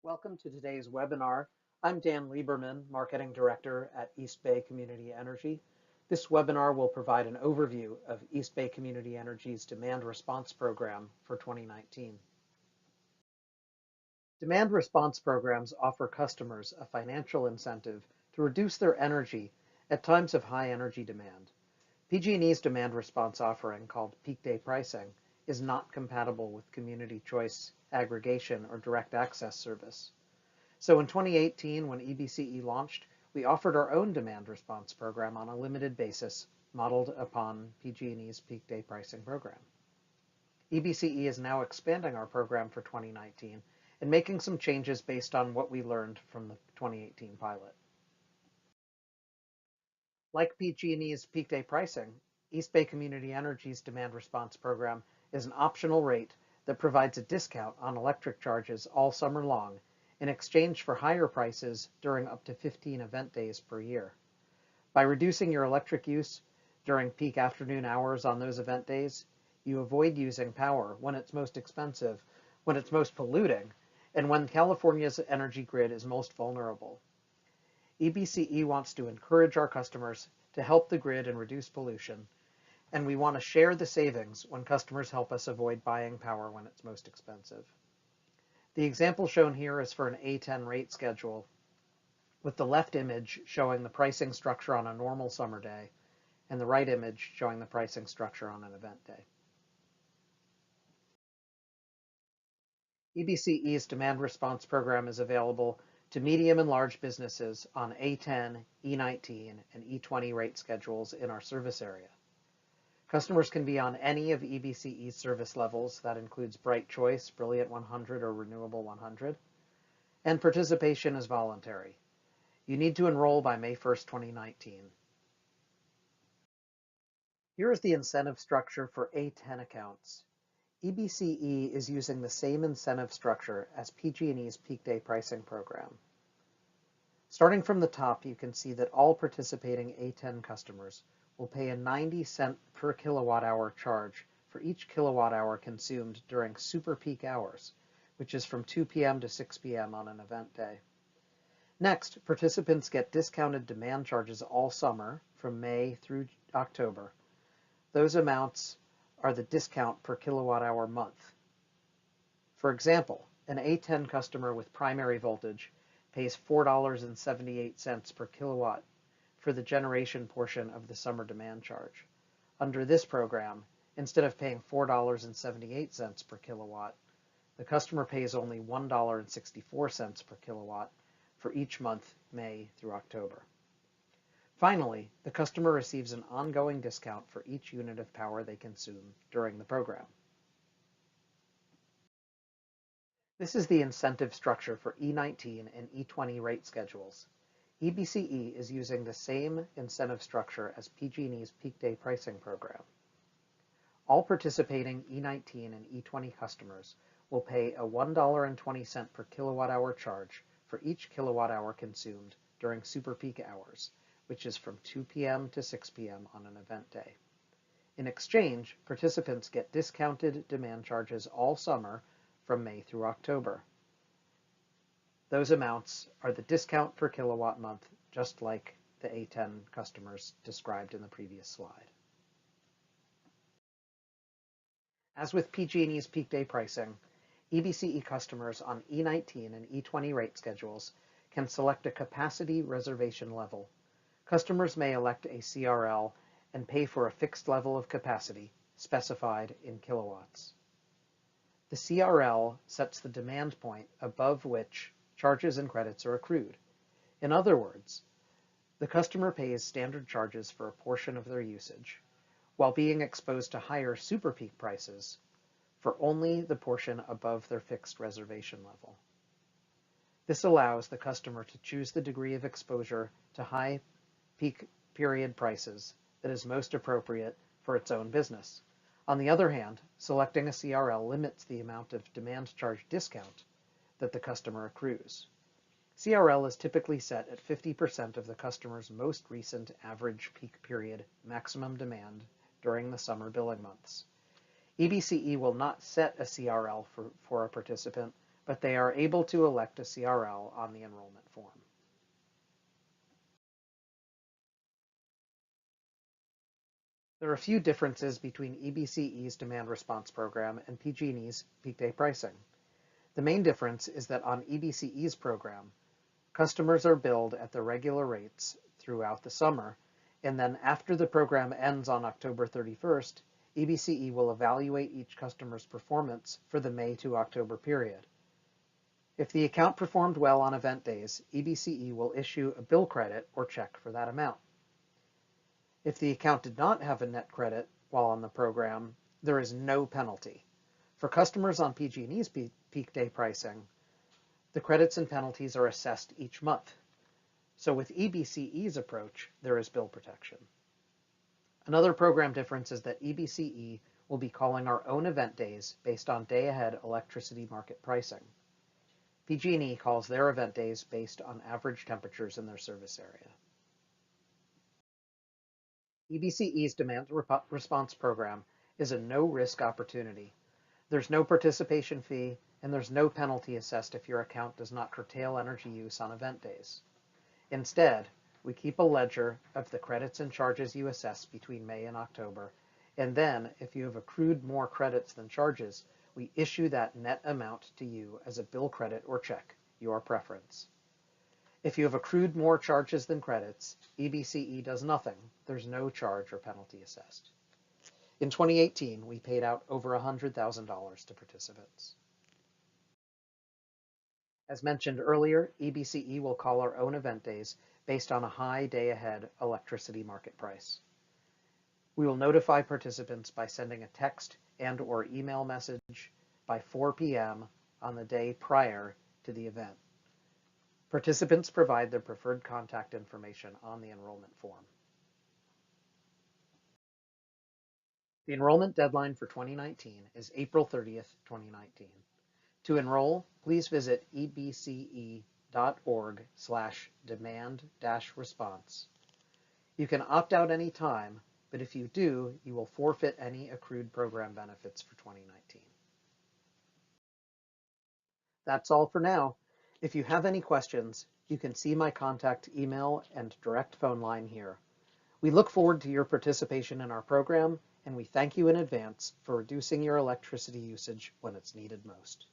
Welcome to today's webinar. I'm Dan Lieberman, Marketing Director at East Bay Community Energy. This webinar will provide an overview of East Bay Community Energy's Demand Response Program for 2019. Demand response programs offer customers a financial incentive to reduce their energy at times of high energy demand. PG&E's demand response offering, called peak day pricing, is not compatible with community choice aggregation or direct access service. So in 2018, when EBCE launched, we offered our own demand response program on a limited basis, modeled upon PG&E's peak day pricing program. EBCE is now expanding our program for 2019 and making some changes based on what we learned from the 2018 pilot. Like PG&E's peak day pricing, East Bay Community Energy's demand response program is an optional rate that provides a discount on electric charges all summer long in exchange for higher prices during up to 15 event days per year. By reducing your electric use during peak afternoon hours on those event days, you avoid using power when it's most expensive, when it's most polluting, and when California's energy grid is most vulnerable. EBCE wants to encourage our customers to help the grid and reduce pollution, and we want to share the savings when customers help us avoid buying power when it's most expensive. The example shown here is for an A10 rate schedule, with the left image showing the pricing structure on a normal summer day, and the right image showing the pricing structure on an event day. EBCE's demand response program is available to medium and large businesses on A10, E19, and E20 rate schedules in our service area. Customers can be on any of EBCE's service levels. That includes Bright Choice, Brilliant 100, or Renewable 100. And participation is voluntary. You need to enroll by May 1st, 2019. Here is the incentive structure for A10 accounts. EBCE is using the same incentive structure as PG&E's peak day pricing program. Starting from the top, you can see that all participating A10 customers will pay a 90-cent per kilowatt-hour charge for each kilowatt-hour consumed during super peak hours, which is from 2 p.m. to 6 p.m. on an event day. Next, participants get discounted demand charges all summer from May through October. Those amounts are the discount per kilowatt-hour month. For example, an A10 customer with primary voltage pays $4.78 per kilowatt for the generation portion of the summer demand charge. Under this program, instead of paying $4.78 per kilowatt, the customer pays only $1.64 per kilowatt for each month, May through October. Finally, the customer receives an ongoing discount for each unit of power they consume during the program. This is the incentive structure for E19 and E20 rate schedules. EBCE is using the same incentive structure as PG&E's peak day pricing program. All participating E19 and E20 customers will pay a $1.20 per kilowatt-hour charge for each kilowatt-hour consumed during super peak hours, which is from 2 p.m. to 6 p.m. on an event day. In exchange, participants get discounted demand charges all summer from May through October. Those amounts are the discount per kilowatt month, just like the A10 customers described in the previous slide. As with PG&E's peak day pricing, EBCE customers on E19 and E20 rate schedules can select a capacity reservation level. Customers may elect a CRL and pay for a fixed level of capacity specified in kilowatts. The CRL sets the demand point above which charges and credits are accrued. In other words, the customer pays standard charges for a portion of their usage, while being exposed to higher super peak prices for only the portion above their fixed reservation level. This allows the customer to choose the degree of exposure to high peak period prices that is most appropriate for its own business. On the other hand, selecting a CRL limits the amount of demand charge discount that the customer accrues. CRL is typically set at 50% of the customer's most recent average peak period maximum demand during the summer billing months. EBCE will not set a CRL for a participant but they are able to elect a CRL on the enrollment form. There are a few differences between EBCE's demand response program and PG&E's peak day pricing. The main difference is that on EBCE's program, customers are billed at the regular rates throughout the summer, and then after the program ends on October 31st, EBCE will evaluate each customer's performance for the May to October period. If the account performed well on event days, EBCE will issue a bill credit or check for that amount. If the account did not have a net credit while on the program, there is no penalty. For customers on PG&E's peak day pricing, the credits and penalties are assessed each month. So with EBCE's approach, there is bill protection. Another program difference is that EBCE will be calling our own event days based on day-ahead electricity market pricing. PG&E calls their event days based on average temperatures in their service area. EBCE's demand response program is a no-risk opportunity. There's no participation fee, and there's no penalty assessed if your account does not curtail energy use on event days. Instead, we keep a ledger of the credits and charges you assess between May and October, and then, if you have accrued more credits than charges, we issue that net amount to you as a bill credit or check, your preference. If you have accrued more charges than credits, EBCE does nothing. There's no charge or penalty assessed. In 2018, we paid out over $100,000 to participants. As mentioned earlier, EBCE will call our own event days based on a high day-ahead electricity market price. We will notify participants by sending a text and/or email message by 4 p.m. on the day prior to the event. Participants provide their preferred contact information on the enrollment form. The enrollment deadline for 2019 is April 30th, 2019. To enroll, please visit ebce.org/demand-response. You can opt out any time, but if you do, you will forfeit any accrued program benefits for 2019. That's all for now. If you have any questions, you can see my contact email and direct phone line here. We look forward to your participation in our program, and we thank you in advance for reducing your electricity usage when it's needed most.